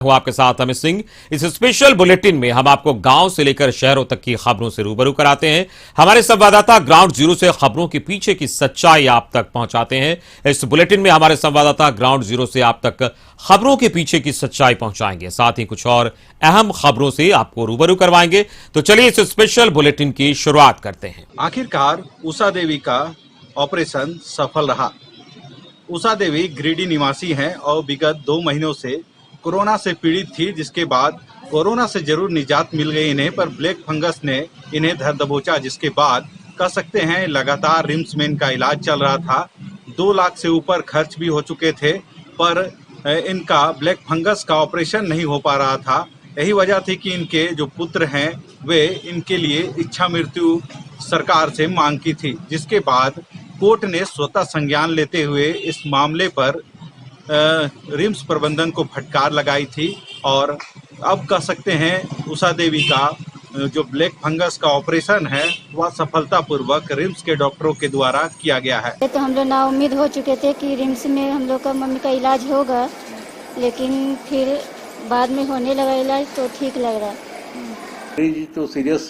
हूं आपके साथ अमित सिंह। इस स्पेशल बुलेटिन में हम आपको गांव से लेकर शहरों तक की खबरों से रूबरू कराते हैं। हमारे संवाददाता ग्राउंड जीरो से खबरों के पीछे की सच्चाई आप तक पहुंचाते हैं। इस बुलेटिन में हमारे संवाददाता ग्राउंड जीरो से आप तक खबरों के पीछे की सच्चाई पहुंचाएंगे, साथ ही कुछ और अहम खबरों से आपको रूबरू करवाएंगे। तो चलिए इस स्पेशल बुलेटिन की शुरुआत करते हैं। आखिरकार उषा देवी का ऑपरेशन सफल रहा। उषा देवी गिरिडीह निवासी हैं और विगत 2 महीनों से कोरोना से पीड़ित थी, जिसके बाद कोरोना से जरूर निजात मिल गई इन्हें, पर ब्लैक फंगस ने इन्हें धर दबोचा, जिसके बाद कह सकते हैं लगातार रिम्स में इनका इलाज चल रहा था। 2 लाख से ऊपर खर्च भी हो चुके थे, पर इनका ब्लैक फंगस का ऑपरेशन नहीं हो पा रहा था। यही वजह थी कि इनके जो पुत्र हैं वे इनके लिए इच्छा मृत्यु सरकार से मांग की थी, जिसके बाद कोर्ट ने स्वतः संज्ञान लेते हुए इस मामले पर रिम्स प्रबंधन को फटकार लगाई थी। और अब कह सकते हैं उषा देवी का जो ब्लैक फंगस का ऑपरेशन है वह सफलतापूर्वक रिम्स के डॉक्टरों के द्वारा किया गया है। तो हम लोग ना उम्मीद हो चुके थे कि रिम्स में हम लोग का मम्मी का इलाज होगा, लेकिन फिर बाद में होने लगा इलाज, तो ठीक लग रहा। मरीज तो सीरियस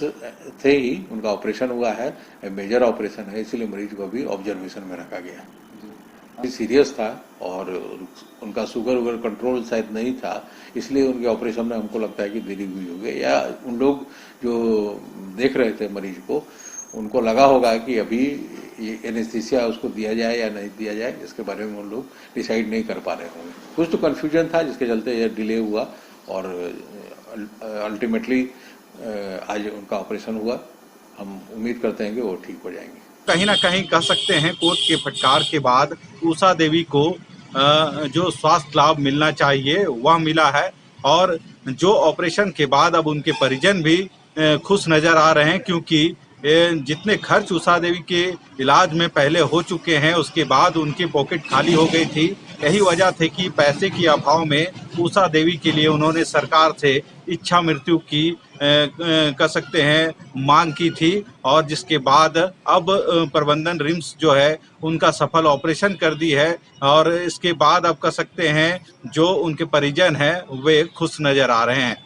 थे ही, उनका ऑपरेशन हुआ है, मेजर ऑपरेशन है, इसलिए मरीज को भी ऑब्जर्वेशन में रखा गया। सीरियस था और उनका शुगर वगैरह कंट्रोल शायद नहीं था, इसलिए उनके ऑपरेशन में हमको लगता है कि देरी हुई होगी, या उन लोग जो देख रहे थे मरीज को उनको लगा होगा कि अभी ये एनेस्थीसिया उसको दिया जाए या नहीं दिया जाए, इसके बारे में उन लोग डिसाइड नहीं कर पा रहे होंगे। कुछ तो कन्फ्यूजन था जिसके चलते यह डिले हुआ और अल्टीमेटली आज उनका ऑपरेशन हुआ। हम उम्मीद करते हैं कि वो ठीक हो जाएंगे। कहीं ना कहीं कह सकते हैं कोर्ट के फटकार के बाद उषा देवी को जो स्वास्थ्य लाभ मिलना चाहिए वह मिला है, और जो ऑपरेशन के बाद अब उनके परिजन भी खुश नजर आ रहे हैं, क्योंकि जितने खर्च उषा देवी के इलाज में पहले हो चुके हैं उसके बाद उनकी पॉकेट खाली हो गई थी। यही वजह थी कि पैसे की अभाव में उषा देवी के लिए उन्होंने सरकार से इच्छा मृत्यु की कह सकते हैं मांग की थी, और जिसके बाद अब प्रबंधन रिम्स जो है उनका सफल ऑपरेशन कर दी है, और इसके बाद अब कह सकते हैं जो उनके परिजन हैं वे खुश नजर आ रहे हैं।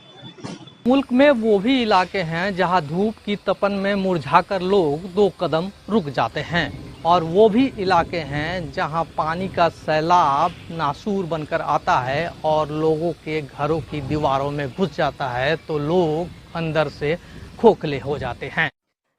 मुल्क में वो भी इलाके हैं जहां धूप की तपन में मुरझाकर लोग 2 कदम रुक जाते हैं, और वो भी इलाके हैं जहां पानी का सैलाब नासूर बनकर आता है और लोगों के घरों की दीवारों में घुस जाता है, तो लोग अंदर से खोखले हो जाते हैं।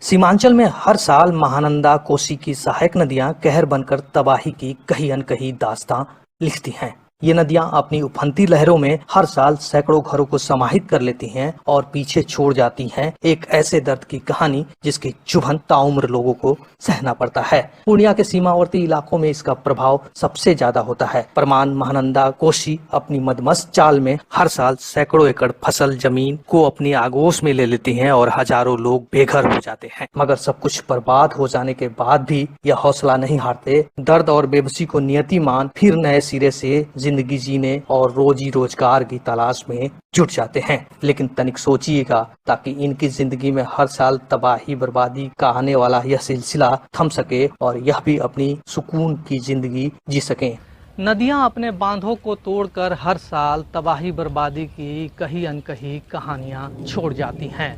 सीमांचल में हर साल महानंदा, कोसी की सहायक नदियां कहर बनकर तबाही की कहीं अनकहीं दास्तां लिखती हैं। ये नदियां अपनी उफनती लहरों में हर साल सैकड़ों घरों को समाहित कर लेती हैं और पीछे छोड़ जाती हैं एक ऐसे दर्द की कहानी जिसकी चुभन ताउम्र लोगों को सहना पड़ता है। पूर्णिया के सीमावर्ती इलाकों में इसका प्रभाव सबसे ज्यादा होता है। परमान, महानंदा, कोसी अपनी मदमस्त चाल में हर साल सैकड़ों एकड़ फसल जमीन को अपनी आगोश में ले लेती हैं और हजारों लोग बेघर हो जाते हैं। मगर सब कुछ बर्बाद हो जाने के बाद भी यह हौसला नहीं हारते। दर्द और बेबसी को नियति मान फिर नए सिरे से जिंदगी जीने और रोजी रोजगार की तलाश में जुट जाते हैं। लेकिन तनिक सोचिएगा, ताकि इनकी जिंदगी में हर साल तबाही बर्बादी का आने वाला यह सिलसिला थम सके और यह भी अपनी सुकून की जिंदगी जी सकें। नदियां अपने बांधों को तोड़कर हर साल तबाही बर्बादी की कहीं अनकहीं कहानियां छोड़ जाती हैं।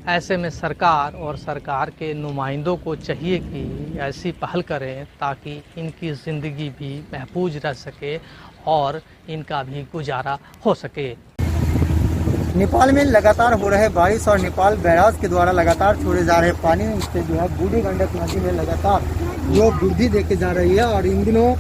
ऐसे में सरकार और सरकार के नुमाइंदों को चाहिए कि ऐसी पहल करें ताकि इनकी ज़िंदगी भी महफूज रह सके और इनका भी गुजारा हो सके। नेपाल में लगातार हो रहे बारिश और नेपाल बैराज के द्वारा लगातार छोड़े जा रहे पानी से जो है बूढ़ी गंडक नदी में लगातार जो वृद्धि देखे जा रही है, और इन दिनों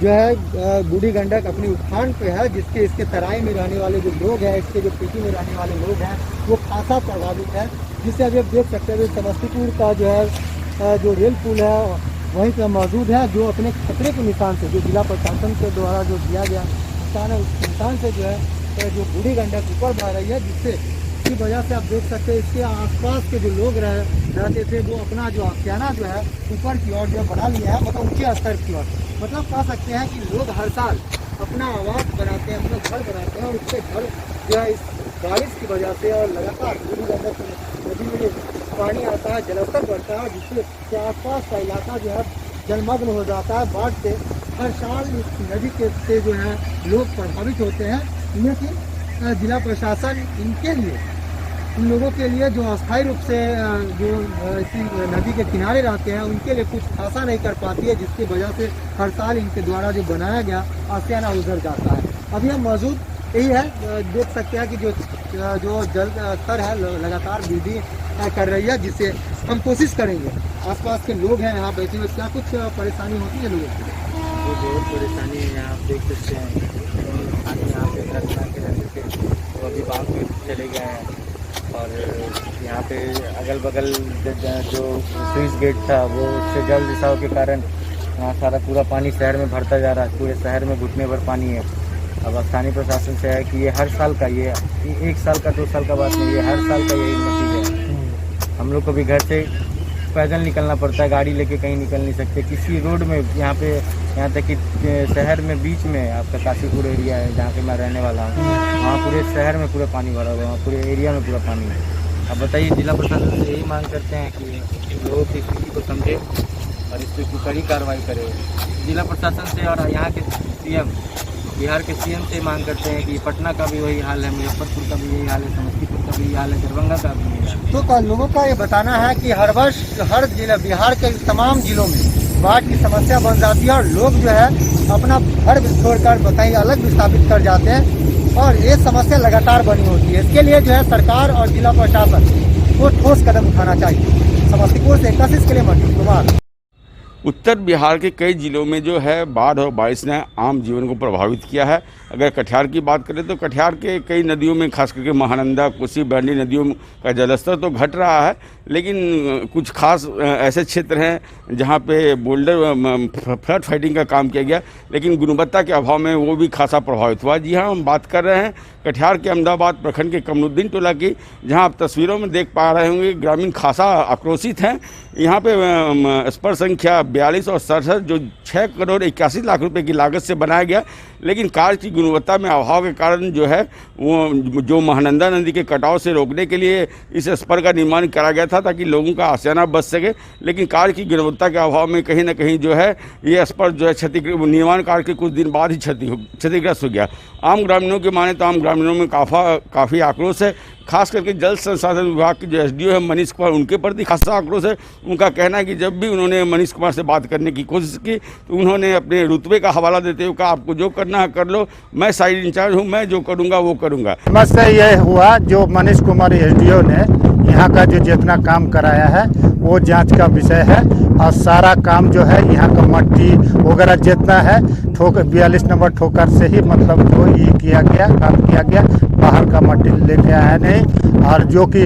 जो है बूढ़ी गंडक अपनी उफान पे है, जिसके इसके तराई में रहने वाले जो लोग हैं, इसके जो पेटी में रहने वाले लोग हैं वो खासा प्रभावित है। जिससे अभी आप देख सकते हैं समस्तीपुर का जो है जो रेल पुल है वहीं पर मौजूद है, जो अपने खतरे के निशान से जो जिला प्रशासन के द्वारा जो दिया गया निशान है उस निशान से जो है जो बूढ़ी गंडक ऊपर बह रही है, जिससे की वजह से आप देख सकते हैं इसके आसपास के जो लोग रहते थे वो अपना जो आशियाना जो है ऊपर की ओर जो बढ़ा लिया है, मतलब ऊंचे स्तर की ओर। मतलब कह सकते हैं कि लोग हर साल अपना आवास बनाते हैं, अपना घर बनाते हैं, और उससे घर जो है इस बारिश की वजह से और लगातार बूढ़ी गंडक नदी में जो पानी आता है, जलस्तर बढ़ता है, जिससे आसपास का इलाका जो है जलमग्न हो जाता है बाढ़ से। हर साल इस नदी के से जो है लोग प्रभावित होते हैं, लेकिन जिला प्रशासन इनके लिए, उन लोगों के लिए जो अस्थायी रूप से जो इसी नदी के किनारे रहते हैं उनके लिए कुछ खासा नहीं कर पाती है, जिसकी वजह से हर साल इनके द्वारा जो बनाया गया आशियाना उधर जाता है। अभी हम मौजूद यही है, देख सकते हैं कि जो जल स्तर है लगातार वृद्धि कर रही है, जिससे हम कोशिश करेंगे। आसपास के लोग हैं यहाँ बैठे हुए, क्या कुछ परेशानी होती है लोगों को? वो बहुत परेशानी है, यहाँ आप देख सकते हैं। पानी यहाँ पे ट्रक बना के रहते थे, तो अभी बांध में चले गए हैं। और यहाँ पे अगल बगल जो स्विच गेट था वो उससे जल रिसाव के कारण यहाँ सारा पूरा पानी शहर में भरता जा रहा है। पूरे शहर में घुटने भर पानी है। अब स्थानीय प्रशासन से है कि ये हर साल का, ये 1 साल का 2 साल का बात नहीं, ये हर साल का यही नतीजा है। हम लोग को भी घर से पैदल निकलना पड़ता है, गाड़ी लेके कहीं निकल नहीं सकते किसी रोड में। यहाँ तक कि शहर में बीच में आपका काशीपुर एरिया है जहाँ पे मैं रहने वाला हूँ, वहाँ पूरे शहर में पूरा पानी भरा हुआ है, वहाँ पूरे एरिया में पूरा पानी है। अब बताइए, जिला प्रशासन से यही मांग करते हैं कि लोगों की स्थिति को समझे और इस पर कड़ी कार्रवाई करे। जिला प्रशासन से और यहाँ के सीएम, बिहार के सीएम से मांग करते हैं कि पटना का भी वही हाल है, मुजफ्फरपुर का भी यही हाल है, समस्तीपुर का भी यही हाल है, दरभंगा का भी यही हाल है। तो लोगों का ये बताना है कि हर वर्ष हर जिला, बिहार के तमाम जिलों में बाढ़ की समस्या बन जाती है और लोग जो है अपना घर छोड़कर कहीं अलग विस्थापित कर जाते हैं और ये समस्या लगातार बनी होती है। इसके लिए जो है सरकार और जिला प्रशासन को ठोस कदम उठाना चाहिए। समस्तीपुर से कशिश के लिए मंजूर कुमार। उत्तर बिहार के कई जिलों में जो है बाढ़ और बारिश ने आम जीवन को प्रभावित किया है। अगर कटिहार की बात करें तो कटिहार के कई नदियों में, खास करके महानंदा, कोसी, बरनी नदियों का जलस्तर तो घट रहा है, लेकिन कुछ खास ऐसे क्षेत्र हैं जहां पे बोल्डर फ्लड फाइटिंग का काम किया गया, लेकिन गुणवत्ता के अभाव में वो भी खासा प्रभावित हुआ। जी हाँ, हम बात कर रहे हैं कटिहार के अहमदाबाद प्रखंड के कमरुद्दीन टोला की, जहां आप तस्वीरों में देख पा रहे होंगे ग्रामीण खासा आक्रोशित हैं। यहाँ पे स्पर संख्या 42 और 67 जो 6 करोड़ 81 लाख रुपए की लागत से बनाया गया, लेकिन कार्य की गुणवत्ता में अभाव के कारण जो है वो जो महानंदा नदी के कटाव से रोकने के लिए इस स्पर का निर्माण करा गया था ताकि लोगों का आसाना बच सके, लेकिन कार्य की गुणवत्ता के अभाव में कहीं ना कहीं जो है ये स्पर जो है निर्माण कार्य के कुछ दिन बाद ही क्षतिग्रस्त हो गया। आम ग्रामीणों के माने तो आम ग्रामीणों में काफ़ी आक्रोश है, खास करके जल संसाधन विभाग के जो एसडीओ है मनीष कुमार, उनके प्रति खासा आक्रोश है। उनका कहना है कि जब भी उन्होंने मनीष कुमार से बात करने की कोशिश की तो उन्होंने अपने रुतबे का हवाला देते हुए कहा, आपको जो करना है कर लो, मैं साइड इंचार्ज हूँ, मैं जो करूँगा वो करूँगा। समस्या यह हुआ जो मनीष कुमार एसडीओ ने यहाँ का जो जितना काम कराया है वो जांच का विषय है और सारा काम जो है यहाँ का मट्टी वगैरह जितना है 42 नंबर ठोकर से ही मतलब वो ये किया गया, काम किया गया, बाहर का मट्टी लेके आया नहीं। और जो कि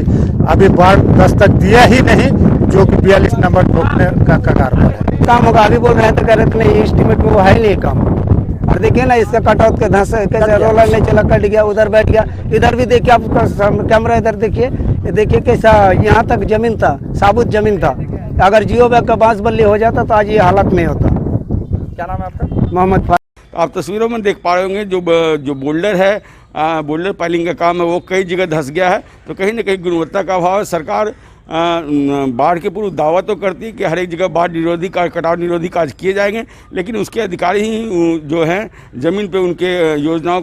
अभी बाढ़ दस्तक दिया ही नहीं, जो कि 42 नंबर ठोकने का कगार पर है। काम होगा, अभी बोल रहे हैं तो कह रहे थे नहीं, एस्टीमेट में वो है नहीं काम। और देखिए ना, इसका कटआउट के धंस कैसे रोलर नहीं चला, कट गया, उधर बैठ गया। इधर भी देखिए, आपका कैमरा इधर देखिए, ये देखिए कैसा यहाँ तक जमीन था, साबुत जमीन था। अगर जियो बैग का बांस बल्ली हो जाता तो आज ये हालत में होता। क्या नाम है आपका? मोहम्मद फारूक। आप तस्वीरों में देख पा रहे होंगे जो बोल्डर है, बोल्डर पाइलिंग का काम है, वो कई जगह धंस गया है। तो कहीं ना कहीं गुणवत्ता का अभाव है। सरकार बाढ़ के पूर्व दावा तो करती है कि हर एक जगह बाढ़ निरोधी कार्य, कटाव निरोधी कार्य किए जाएंगे, लेकिन उसके अधिकारी ही जो हैं ज़मीन पे उनके योजनाओं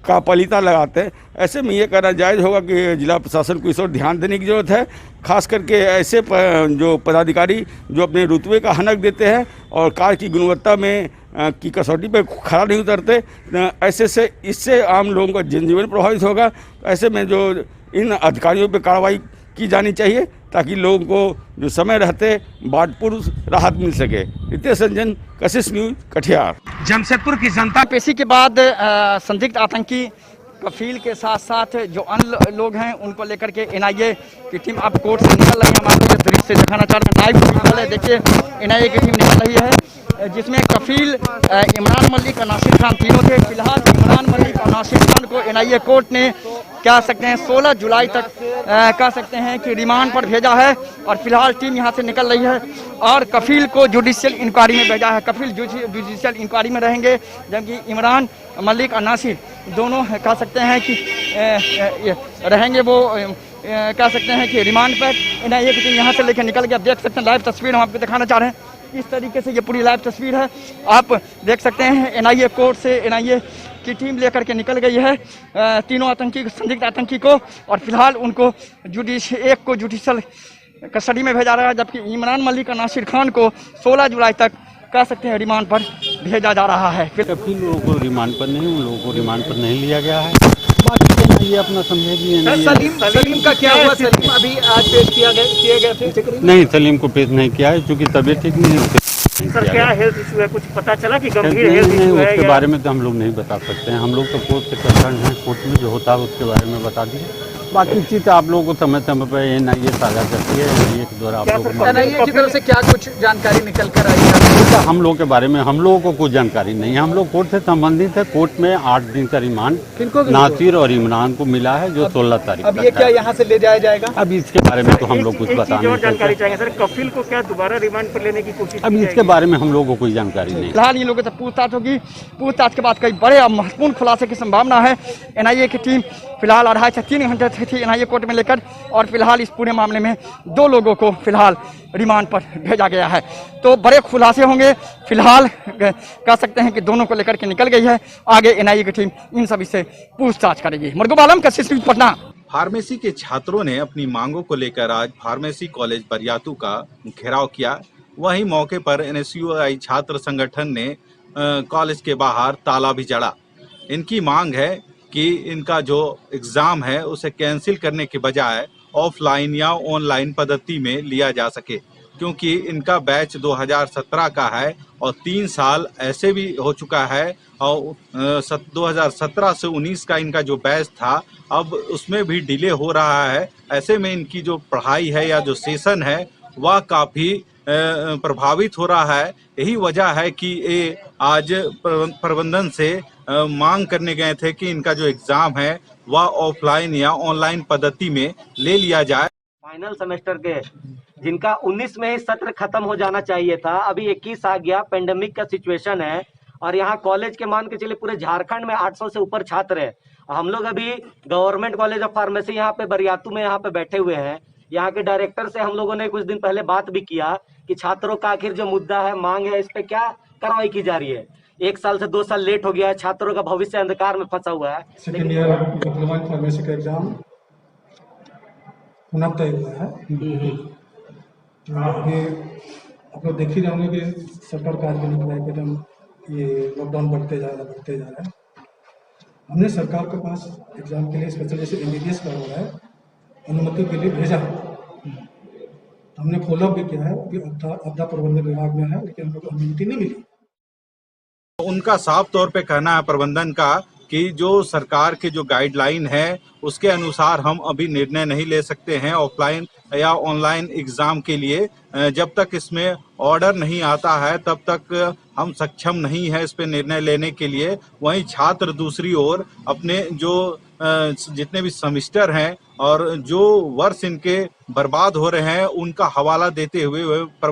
का पलीता लगाते हैं। ऐसे में ये कहना जायज़ होगा कि जिला प्रशासन को इस ओर ध्यान देने की ज़रूरत है, खास करके ऐसे जो पदाधिकारी जो अपने रुतबे का हनक देते हैं और कार्य की गुणवत्ता में की कसौटी पे खरा नहीं उतरते, ऐसे से इससे आम लोगों का जनजीवन प्रभावित होगा। ऐसे में जो इन अधिकारियों पे कार्रवाई की जानी चाहिए ताकि लोगों को जो समय रहते बाढ़ पूर्व राहत मिल सके। रितेश रंजन, कशिश न्यूज, कटिहार। जमशेदपुर की जनता पेशी के बाद संदिग्ध आतंकी कफील के साथ साथ जो अन्य लोग हैं उनको लेकर के एनआईए की टीम अब कोर्ट से निकल रही है। हम आपको ये दृश्य दिखाना चाह रहे हैं, लाइव निकल है, देखिए एनआईए की टीम निकल रही है, जिसमें कफील इमरान मलिक और नासिर खान तीनों थे। फिलहाल इमरान मलिक और नासिर खान को एनआईए कोर्ट ने कह सकते हैं 16 जुलाई तक कह सकते हैं कि रिमांड पर भेजा है और फिलहाल टीम यहां से निकल रही है और कफील को जुडिशियल इंक्वायरी में भेजा है। कफील जुडिशियल इंक्वायरी में रहेंगे, जबकि इमरान मलिक और नासिर दोनों कह सकते हैं कि रहेंगे वो कह सकते हैं कि रिमांड पर। एनआईए की टीम यहाँ से लेकर निकल गया। देख सकते हैं लाइव तस्वीर हम आपको दिखाना चाह रहे हैं। इस तरीके से ये पूरी लाइव तस्वीर है, आप देख सकते हैं। एनआईए कोर्ट से एनआईए की टीम लेकर के निकल गई है तीनों आतंकी संदिग्ध आतंकी को, और फिलहाल उनको एक को जुडिशल कस्टडी में भेजा रहा है, जबकि इमरान मलिक और नासिर खान को 16 जुलाई तक कह सकते हैं रिमांड पर भेजा जा रहा है। काफी लोगों को रिमांड पर नहीं, उन लोगों को रिमांड पर नहीं लिया गया है। बाकी ये अपना समझेगी। सलीम का क्या हुआ? सलीम अभी आज पेश किए गए थे? नहीं, सलीम को पेश नहीं किया है क्योंकि तबीयत ठीक नहीं है। सर क्या हेल्थ इशू है, कुछ पता चला कि गंभीर हेल्थ इशू है? उसके बारे में तो हम लोग नहीं बता सकते हैं। हम लोग तो कोर्ट से कंसर्न हैं, कोर्ट में जो होता है उसके बारे में बता दिए। बाकी चीज आप लोगों को समय समय पर NIA साझा करती है। NIA के द्वारा आप लोगों को NIA की तरफ से क्या कुछ जानकारी निकल कर आई है? हम लोग के बारे में हम लोगों को कोई जानकारी नहीं है। हम लोग कोर्ट से संबंधित है। कोर्ट में 8 दिन का रिमांड नासिर और इमरान को मिला है, जो 16 तारीख। अब ये क्या यहाँ से ले जाया जाएगा? अब इसके बारे में तो हम लोग कुछ बता नहीं सकते। जानकारी चाहिए सर, कफिल को क्या दोबारा रिमांड पर लेने की कोशिश? अब इसके बारे में हम लोगों को कोई जानकारी नहीं। फिलहाल इन लोगों से पूछताछ होगी। पूछताछ के बाद कई बड़े महत्वपूर्ण खुलासे की संभावना है। NIA की टीम फिलहाल 2.5 से 3 घंटे थी NIA कोर्ट में लेकर, और फिलहाल इस पूरे मामले में 2 लोगों को फिलहाल रिमांड पर भेजा गया है। तो बड़े खुलासे होंगे। फिलहाल कह सकते हैं कि दोनों को लेकर के निकल गई है। आगे NIA की टीम इन सभी से पूछताछ करेगी। मरगूब आलम, कशिश न्यूज़, पटना। फार्मेसी के छात्रों ने अपनी मांगों को लेकर आज फार्मेसी कॉलेज बरियातू का घेराव किया। वहीं मौके पर NSUI छात्र संगठन ने कॉलेज के बाहर ताला भी जड़ा। इनकी मांग है कि इनका जो एग्जाम है उसे कैंसिल करने के बजाय ऑफलाइन या ऑनलाइन पद्धति में लिया जा सके, क्योंकि इनका बैच 2017 का है और 3 साल ऐसे भी हो चुका है, और 2017 से 19 का इनका जो बैच था अब उसमें भी डिले हो रहा है। ऐसे में इनकी जो पढ़ाई है या जो सेशन है वह काफ़ी प्रभावित हो रहा है। यही वजह है कि ये आज प्रबंधन से मांग करने गए थे कि इनका जो एग्जाम है वह ऑफलाइन या ऑनलाइन पद्धति में ले लिया जाए। फाइनल सेमेस्टर के जिनका 19 में ही सत्र खत्म हो जाना चाहिए था, अभी 21 आ गया। पेंडेमिक का सिचुएशन है और यहाँ कॉलेज के मान के चलिए पूरे झारखंड में 800 से ऊपर छात्र है। हम लोग अभी गवर्नमेंट कॉलेज ऑफ फार्मेसी यहाँ पे बरियातू में यहाँ पे बैठे हुए हैं। यहाँ के डायरेक्टर से हम लोगों ने कुछ दिन पहले बात भी किया कि छात्रों का आखिर जो मुद्दा है, मांग है, इस पे क्या कार्रवाई की जा रही है। 1 साल से 2 साल लेट हो गया है, छात्रों का भविष्य अंधकार में फंसा हुआ है। Second year diploma in pharmacy का एग्जाम होना तय हुआ है। आगे आप लोग देख ही रहे होंगे कि सरकार का आज भी निकला है कि हम ये लॉकडाउन बढ़ते जा रहा है। हमने सरकार के पास एग्जाम के लिए स्पेशल जैसे MBBS का हो रहा है अनुमति के लिए भेजा है। हमने फॉलोअप भी किया है कि आपदा प्रबंधन विभाग में है, लेकिन हमको अनुमति नहीं मिली। उनका साफ तौर पे कहना है प्रबंधन का कि जो सरकार के जो गाइडलाइन है उसके अनुसार हम अभी निर्णय नहीं ले सकते हैं ऑफलाइन या ऑनलाइन एग्जाम के लिए। जब तक इसमें ऑर्डर नहीं आता है तब तक हम सक्षम नहीं है इस पे निर्णय लेने के लिए। वहीं छात्र दूसरी ओर अपने जो जितने भी सेमेस्टर हैं और जो वर्ष इनके बर्बाद हो रहे हैं उनका हवाला देते हुए